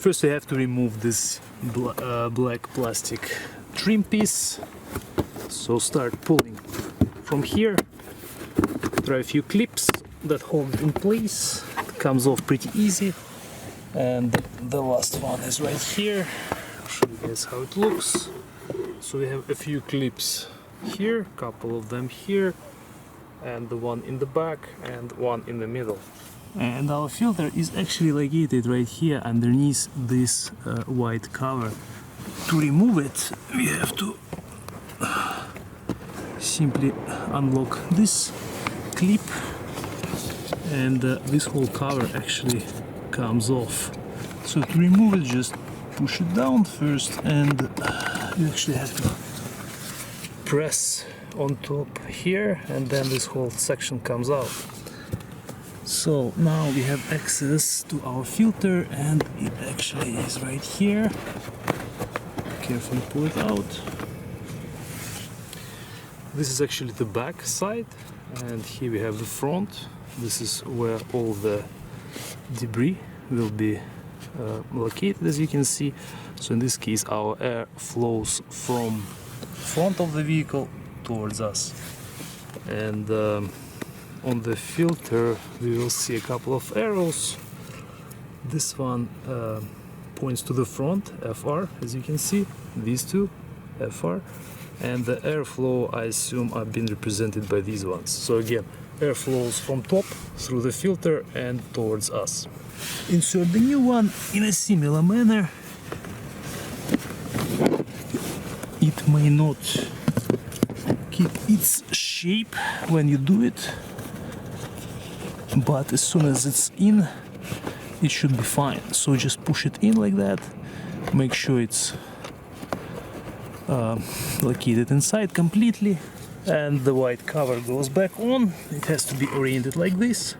First we have to remove this black plastic trim piece. So start pulling from here. There are a few clips that hold it in place. It comes off pretty easy. And the last one is right here. I'll show you guys how it looks. So we have a few clips here, a couple of them here, and the one in the back and one in the middle. And our filter is actually located right here underneath this white cover. To remove it, we have to simply unlock this clip, and this whole cover actually comes off. So to remove it, just push it down first, and you actually have to press on top here, and then this whole section comes out. So now we have access to our filter, and it actually is right here. Carefully pull it out. This is actually the back side, and here we have the front. This is where all the debris will be located, as you can see. So in this case our air flows from front of the vehicle towards us, and on the filter we will see a couple of arrows. This one points to the front, FR, as you can see, these two, FR, and the airflow, I assume, are being represented by these ones. So again, air flows from top through the filter and towards us. Insert the new one in a similar manner. It may not keep its shape when you do it, but as soon as it's in, it should be fine. So just push it in like that, make sure it's located inside completely, and the white cover goes back on. It has to be oriented like this.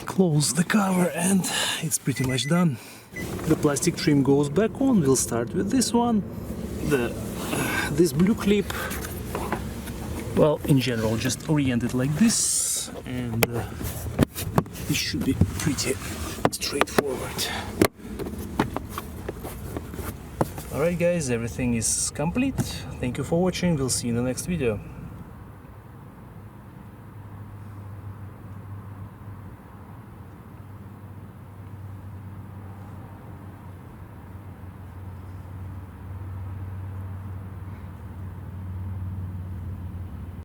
Close the cover, and it's pretty much done. The plastic trim goes back on. We'll start with this one, this blue clip. Well, in general, just orient it like this, and it should be pretty straightforward. Alright guys, everything is complete. Thank you for watching. We'll see you in the next video.